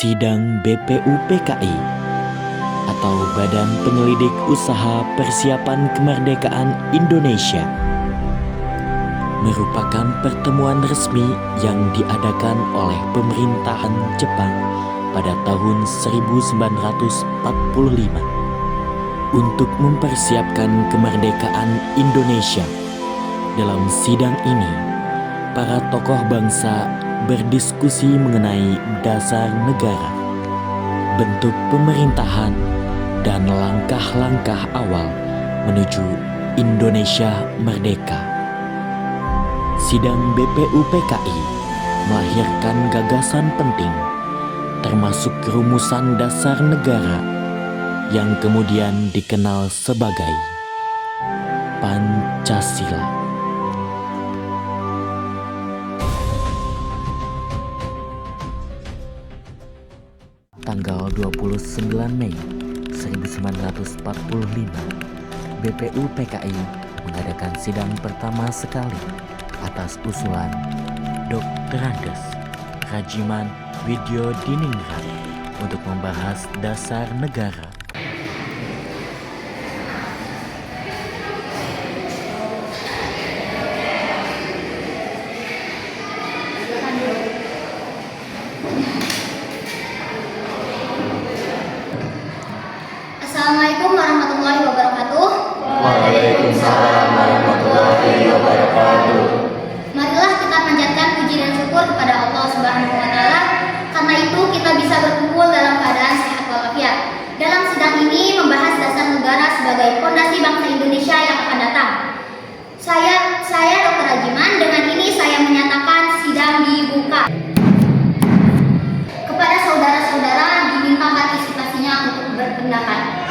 Sidang BPUPKI atau Badan Penyelidik Usaha Persiapan Kemerdekaan Indonesia merupakan pertemuan resmi yang diadakan oleh pemerintahan Jepang pada tahun 1945 untuk mempersiapkan kemerdekaan Indonesia. Dalam sidang ini, para tokoh bangsa berdiskusi mengenai dasar negara, bentuk pemerintahan, dan langkah-langkah awal menuju Indonesia merdeka. Sidang BPUPKI melahirkan gagasan penting, termasuk rumusan dasar negara yang kemudian dikenal sebagai Pancasila. Tanggal 29 Mei 1945, BPUPKI mengadakan sidang pertama sekali atas usulan Dr. Andes Rajiman Widyodiningrat untuk membahas dasar negara. Assalamualaikum warahmatullahi wabarakatuh. Waalaikumsalam warahmatullahi wabarakatuh. Marilah kita panjatkan puji dan syukur kepada Allah Subhanahu wa taala. Karena itu kita bisa berkumpul dalam keadaan sehat walafiat. Dalam sidang ini membahas dasar negara sebagai fondasi bangsa Indonesia yang akan datang. Saya Dr. Rajiman, dengan ini saya menyatakan sidang dibuka. Kepada saudara-saudara diminta partisipasinya untuk berpendapat.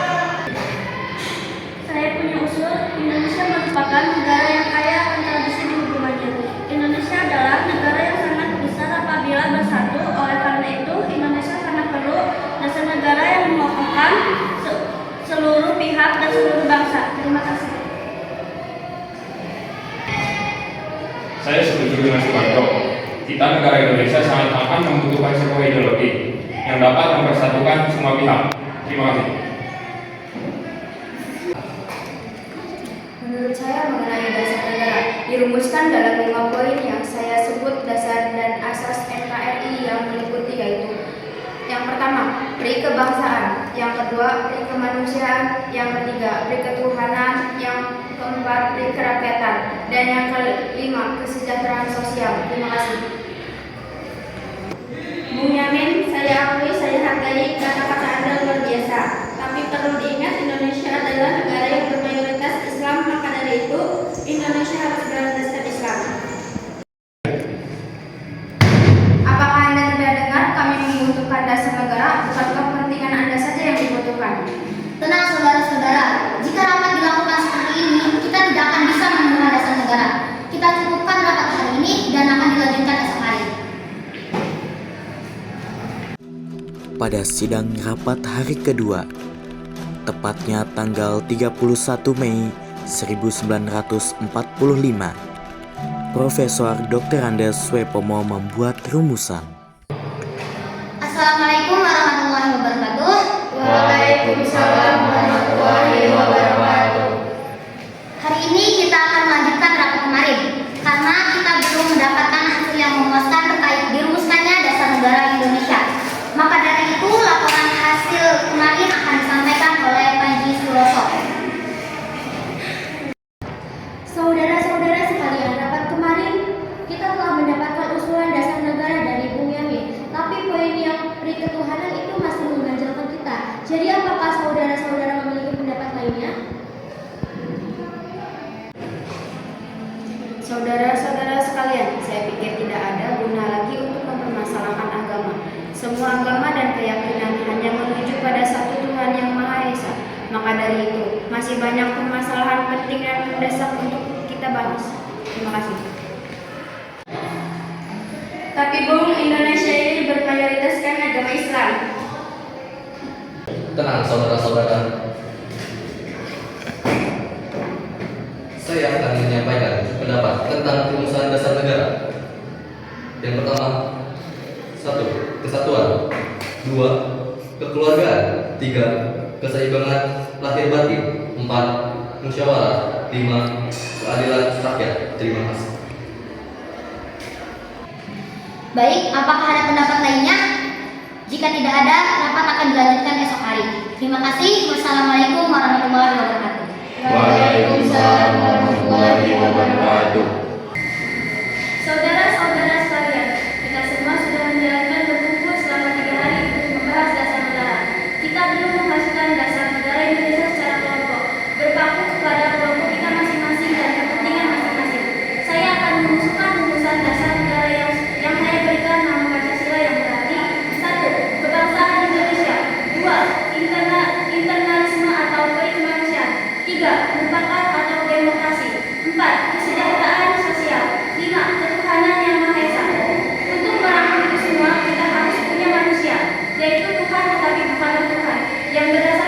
Saya punya usul, Indonesia merupakan negara yang kaya akan tradisi di hubungannya. Indonesia adalah negara yang sangat besar apabila bersatu. Oleh karena itu, Indonesia sangat perlu dasar negara yang mewakilkan seluruh pihak dan seluruh bangsa. Terima kasih. Saya setuju dengan Soekarno. Kita negara Indonesia sangat akan membutuhkan sebuah ideologi yang dapat mempersatukan semua pihak. Terima kasih. Menurut saya mengenai dasar negara dirumuskan dalam 5 poin yang saya sebut dasar dan asas NKRI yang meliputi, yaitu yang pertama, pri kebangsaan, yang kedua, pri kemanusiaan, yang ketiga, pri ketuhanan, yang keempat, pri kerakyatan, dan yang kelima, kesejahteraan sosial. Terima kasih. Bung Yamin, saya akui, saya hargai kata-kata Anda luar biasa. Tapi perlu diingat, Indonesia adalah negara yang bermayoritas Islam, maka dari itu Indonesia harus berlandaskan Islam. Apakah Anda tidak dengar kami membutuhkan dasar negara? Bukan kepentingan Anda saja yang dibutuhkan. Tenang saudara-saudara, jika rapat dilakukan seperti ini, kita tidak akan bisa menemukan dasar negara. Kita cukupkan rapat hari ini dan akan dilanjutkan esok hari. Pada sidang rapat hari kedua, tepatnya tanggal 31 Mei 1945, Profesor Dr. Andes Suepomo membuat rumusan. Assalamualaikum warahmatullahi wabarakatuh. Waalaikumsalam warahmatullahi wabarakatuh. Hari ini kita akan melanjutkan rapat kemarin karena kita belum mendapatkan hasil yang memuaskan terkait dirumuskannya dasar negara Indonesia. Maka dari itu laporan hasil kemarin akan disampaikan oleh Panji Suroso. Saudara-saudara sekalian, rapat kemarin kita telah mendapatkan usulan dasar negara dari Bung Yamin. Tapi poin yang pri ketuhanan itu masih mengganjalkan kita. Jadi apakah saudara-saudara memiliki pendapat lainnya? Saudara-saudara sekalian, saya pikir tidak ada guna lagi untuk mempermasalahkan agama. Semua agama dan keyakinan hanya menuju pada satu Tuhan yang Maha Esa. Maka dari itu, masih banyak permasalahan penting dan mendesak untuk kita bahas. Terima kasih. Tapi Bung, Indonesia ini bermayoritaskan agama Islam. Tenang saudara-saudara, saya akan menyampaikan pendapat tentang rumusan dasar negara. Yang pertama, 1. Kesatuan. 2. Kekeluargaan. 3. Keseimbangan lahir batin. 4. Musyawarah. 5. Keadilan rakyat. Terima kasih. Baik, apakah ada pendapat lainnya? Jika tidak ada, rapat akan dilanjutkan esok hari. Terima kasih. Wassalamualaikum warahmatullahi wabarakatuh. Waalaikumsalam warahmatullahi wabarakatuh. Saudara-saudara sekalian, kita semua sudah menjalankan berkumpul selama 3 hari untuk membahas dasar negara. Kita belum menghasilkan dasar negara Indonesia secara kelompok, berpaku kepada kelompok kita masing-masing dan kepentingan masing-masing. Saya akan mengusulkan rumusan dasar negara yang saya berikan nama Pancasila yang berarti 1. Kebangsaan Indonesia. 2. Internalisme atau kemanusiaan. 3. Mufakat atau demokrasi. 4. Kesejahteraan sosial. 5. Ketuhanan yang Maha Esa. Untuk merangkum itu semua, kita harus punya manusia, yaitu Tuhan tetapi bukanlah Tuhan, yang berdasarkan